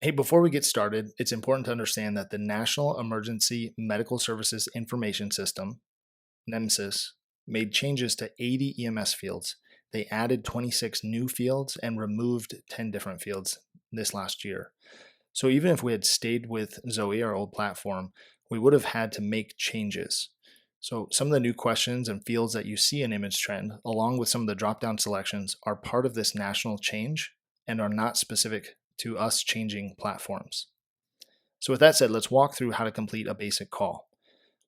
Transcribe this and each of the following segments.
Hey, before we get started, it's important to understand that the National Emergency Medical Services Information System, NEMSIS, made changes to 80 EMS fields. They added 26 new fields and removed 10 different fields this last year. So even if we had stayed with Zoe, our old platform, we would have had to make changes. So some of the new questions and fields that you see in ImageTrend, along with some of the drop-down selections, are part of this national change and are not specific to us changing platforms. So with that said, let's walk through how to complete a basic call.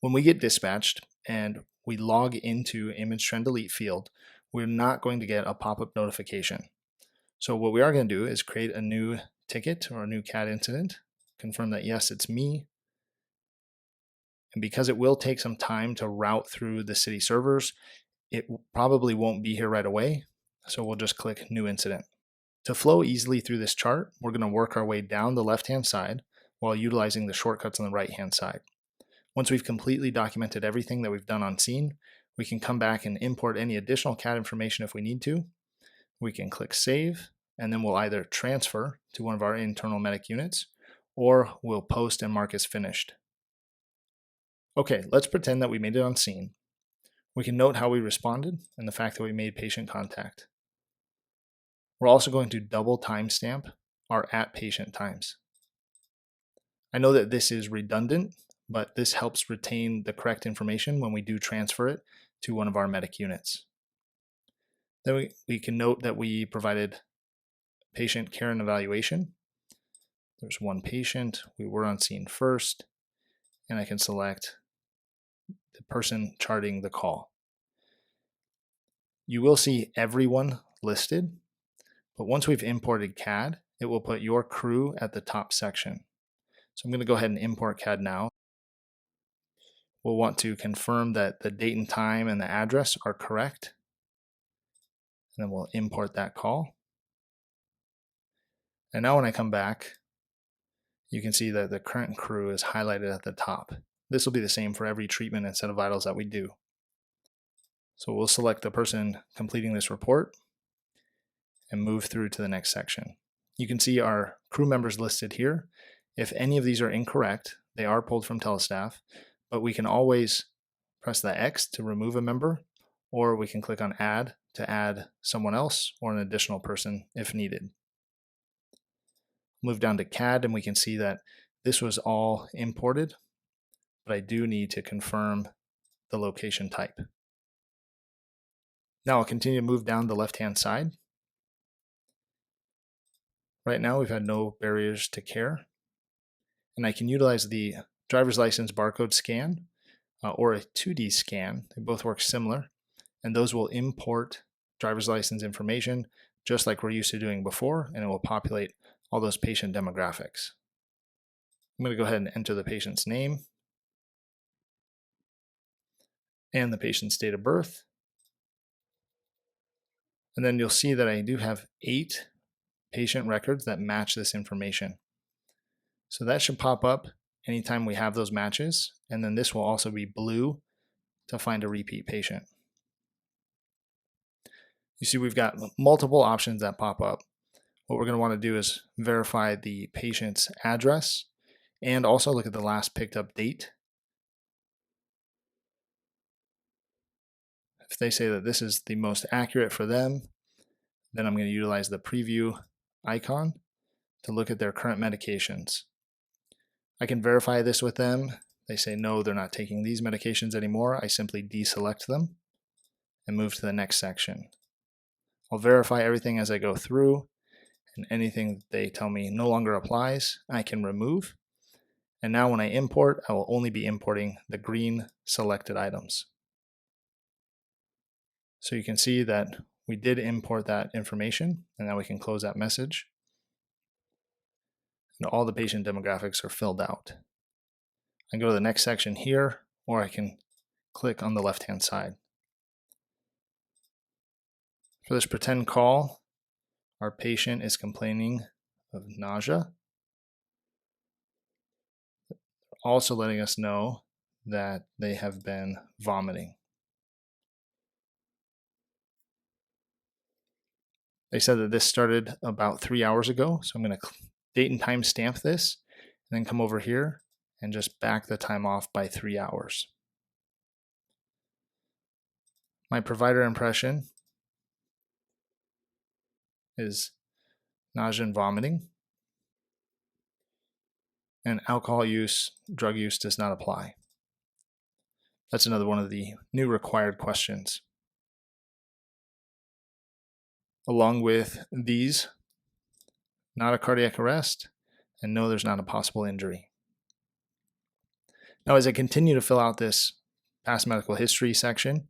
When we get dispatched and we log into ImageTrend Delete field, we're not going to get a pop-up notification. So what we are going to do is create a new ticket or a new CAD incident, confirm that yes, it's me. And because it will take some time to route through the city servers, it probably won't be here right away. So we'll just click New Incident. To flow easily through this chart, we're going to work our way down the left-hand side while utilizing the shortcuts on the right-hand side. Once we've completely documented everything that we've done on scene, we can come back and import any additional CAD information if we need to. We can click Save, and then we'll either transfer to one of our internal medic units, or we'll post and mark as finished. Okay, let's pretend that we made it on scene. We can note how we responded and the fact that we made patient contact. We're also going to double timestamp our @patient times. I know that this is redundant, but this helps retain the correct information when we do transfer it to one of our medic units. Then we can note that we provided patient care and evaluation. There's one patient, we were on scene first, and I can select the person charting the call. You will see everyone listed, but once we've imported CAD, it will put your crew at the top section. So I'm going to go ahead and import CAD now. We'll want to confirm that the date and time and the address are correct. And then we'll import that call. And now when I come back, you can see that the current crew is highlighted at the top. This will be the same for every treatment and set of vitals that we do. So we'll select the person completing this report and move through to the next section. You can see our crew members listed here. If any of these are incorrect, they are pulled from Telestaff, but we can always press the X to remove a member, or we can click on Add to add someone else or an additional person if needed. Move down to CAD and we can see that this was all imported, but I do need to confirm the location type. Now I'll continue to move down the left-hand side. Right now we've had no barriers to care, and I can utilize the driver's license barcode scan or a 2D scan. They both work similar, and those will import driver's license information just like we're used to doing before, and it will populate all those patient demographics. I'm going to go ahead and enter the patient's name and the patient's date of birth. And then you'll see that I do have 8 patient records that match this information. So that should pop up anytime we have those matches. And then this will also be blue to find a repeat patient. You see we've got multiple options that pop up. What we're going to want to do is verify the patient's address and also look at the last picked up date. If they say that this is the most accurate for them, then I'm going to utilize the preview icon to look at their current medications. I can verify this with them. They say no, they're not taking these medications anymore. I simply deselect them and move to the next section. I'll verify everything as I go through, and anything they tell me no longer applies, I can remove. And now when I import, I will only be importing the green selected items. So you can see that we did import that information, and now we can close that message. And all the patient demographics are filled out. I can go to the next section here, or I can click on the left-hand side. For this pretend call, our patient is complaining of nausea. Also letting us know that they have been vomiting. They said that this started about 3 hours ago, so I'm going to date and time stamp this, and then come over here and just back the time off by 3 hours. My provider impression is nausea and vomiting, and alcohol use, drug use does not apply. That's another one of the new required questions. Along with these, not a cardiac arrest, and no, there's not a possible injury. Now, as I continue to fill out this past medical history section,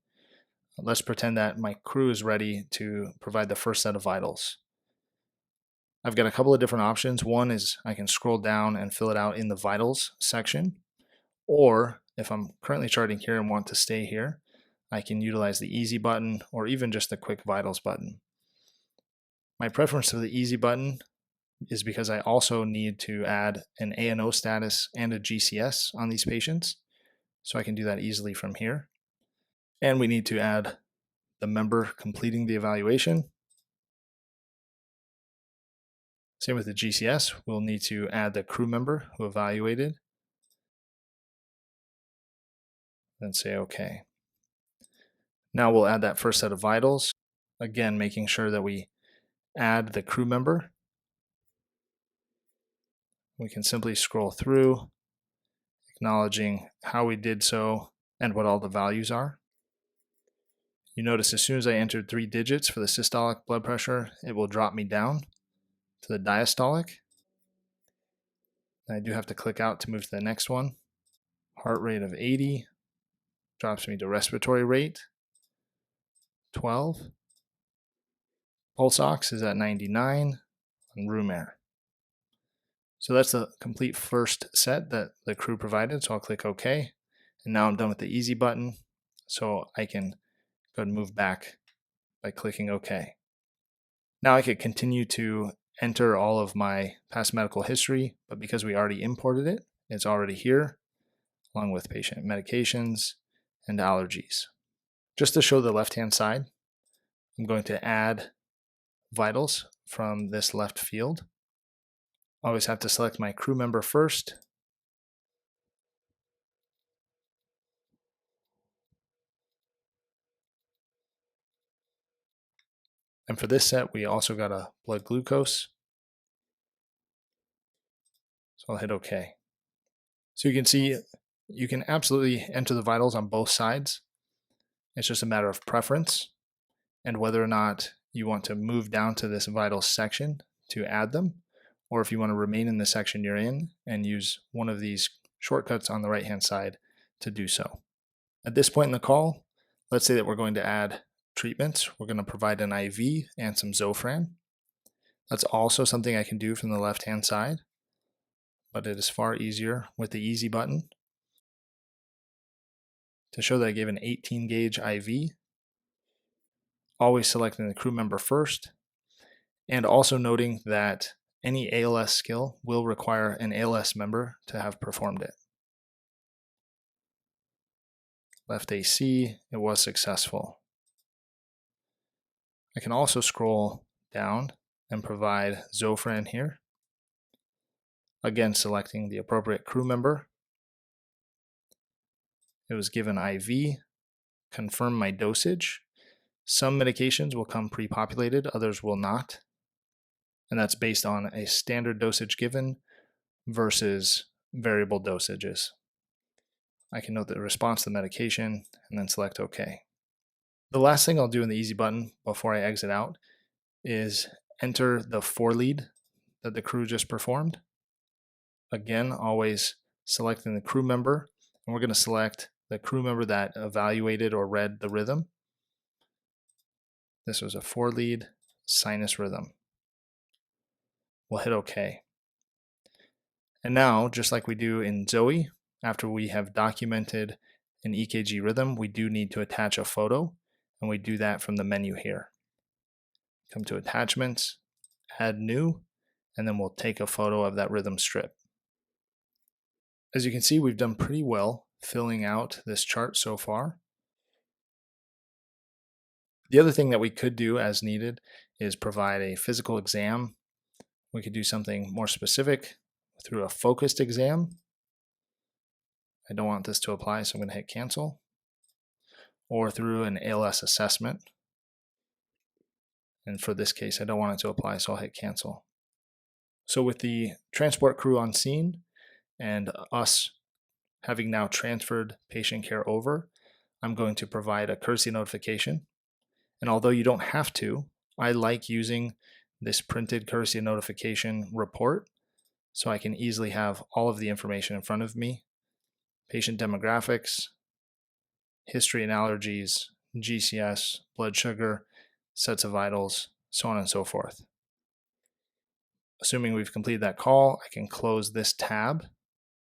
let's pretend that my crew is ready to provide the first set of vitals. I've got a couple of different options. One is I can scroll down and fill it out in the vitals section, or if I'm currently charting here and want to stay here, I can utilize the easy button or even just the quick vitals button. My preference for the easy button is because I also need to add an ANO status and a GCS on these patients, so I can do that easily from here. And we need to add the member completing the evaluation. Same with the GCS, we'll need to add the crew member who evaluated, then say OK. Now we'll add that first set of vitals, again making sure that we add the crew member. We can simply scroll through, acknowledging how we did so and what all the values are. You notice as soon as I entered 3 digits for the systolic blood pressure, it will drop me down to the diastolic. I do have to click out to move to the next one. Heart rate of 80 drops me to respiratory rate 12. Pulse ox is at 99 and room air. So that's the complete first set that the crew provided. So I'll click OK. And now I'm done with the easy button. So I can go ahead and move back by clicking OK. Now I could continue to enter all of my past medical history, but because we already imported it, it's already here, along with patient medications and allergies. Just to show the left-hand side, I'm going to add vitals from this left field. Always have to select my crew member first. And for this set, we also got a blood glucose. So I'll hit OK. So you can see you can absolutely enter the vitals on both sides. It's just a matter of preference and whether or not you want to move down to this vitals section to add them, or if you want to remain in the section you're in and use one of these shortcuts on the right-hand side to do so. At this point in the call, let's say that we're going to add treatments. We're going to provide an IV and some Zofran. That's also something I can do from the left-hand side, but it is far easier with the easy button. To show that I gave an 18 gauge IV, always selecting the crew member first, and also noting that any ALS skill will require an ALS member to have performed it. Left AC, it was successful. I can also scroll down and provide Zofran here. Again, selecting the appropriate crew member. It was given IV, confirm my dosage. Some medications will come pre-populated, others will not. And that's based on a standard dosage given versus variable dosages. I can note the response to the medication and then select OK. The last thing I'll do in the easy button before I exit out is enter the 4 lead that the crew just performed. Again, always selecting the crew member, and we're going to select the crew member that evaluated or read the rhythm. This was a 4 lead sinus rhythm. We'll hit OK. And now, just like we do in Zoe, after we have documented an EKG rhythm, we do need to attach a photo, and we do that from the menu here. Come to Attachments, Add New, and then we'll take a photo of that rhythm strip. As you can see, we've done pretty well filling out this chart so far. The other thing that we could do as needed is provide a physical exam We could do something more specific through a focused exam. I don't want this to apply, so I'm going to hit cancel. Or through an ALS assessment. And for this case, I don't want it to apply, so I'll hit cancel. So with the transport crew on scene and us having now transferred patient care over, I'm going to provide a courtesy notification. And although you don't have to, I like using this printed courtesy notification report so I can easily have all of the information in front of me. Patient demographics, history and allergies, GCS, blood sugar, sets of vitals, so on and so forth. Assuming we've completed that call, I can close this tab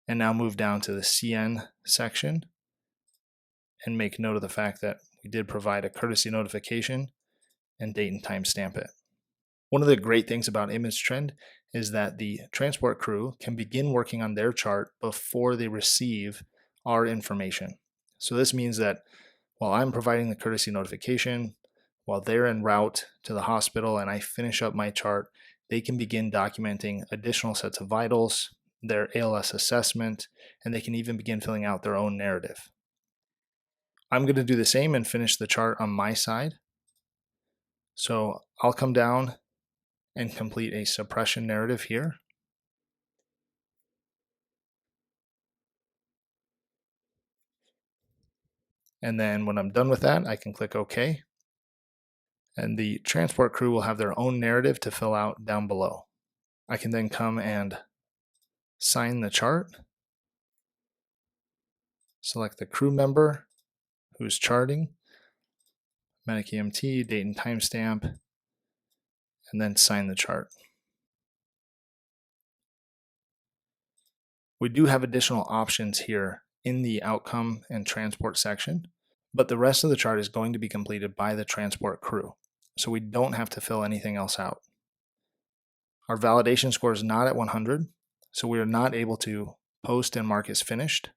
and now move down to the CN section and make note of the fact that we did provide a courtesy notification and date and time stamp it. One of the great things about ImageTrend is that the transport crew can begin working on their chart before they receive our information. So this means that while I'm providing the courtesy notification, while they're en route to the hospital and I finish up my chart, they can begin documenting additional sets of vitals, their ALS assessment, and they can even begin filling out their own narrative. I'm going to do the same and finish the chart on my side. So I'll come down and complete a suppression narrative here. And then when I'm done with that, I can click OK. And the transport crew will have their own narrative to fill out down below. I can then come and sign the chart, select the crew member who's charting, Medic EMT, date and timestamp, and then sign the chart. We do have additional options here in the outcome and transport section, but the rest of the chart is going to be completed by the transport crew, so we don't have to fill anything else out. Our validation score is not at 100, so we are not able to post and mark as finished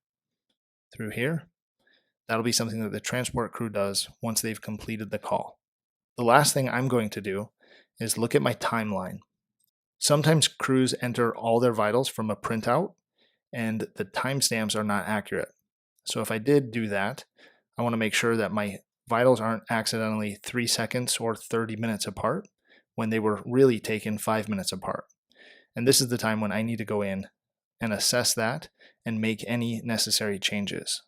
through here. That'll be something that the transport crew does once they've completed the call. The last thing I'm going to do is look at my timeline. Sometimes crews enter all their vitals from a printout and the timestamps are not accurate. So if I did do that, I want to make sure that my vitals aren't accidentally 3 seconds or 30 minutes apart when they were really taken 5 minutes apart. And this is the time when I need to go in and assess that and make any necessary changes.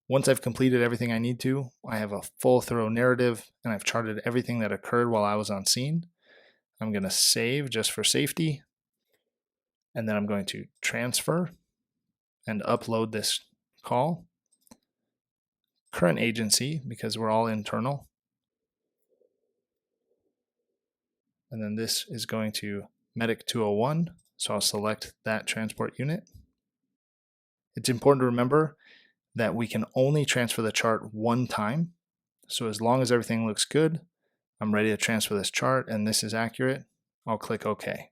Once I've completed everything I need to, I have a full thorough narrative and I've charted everything that occurred while I was on scene. I'm going to save just for safety. And then I'm going to transfer and upload this call. Current agency, because we're all internal. And then this is going to Medic 201. So I'll select that transport unit. It's important to remember that we can only transfer the chart one time. So as long as everything looks good, I'm ready to transfer this chart and this is accurate. I'll click OK.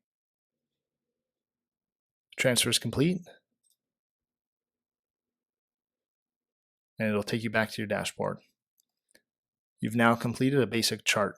Transfer is complete. And it'll take you back to your dashboard. You've now completed a basic chart.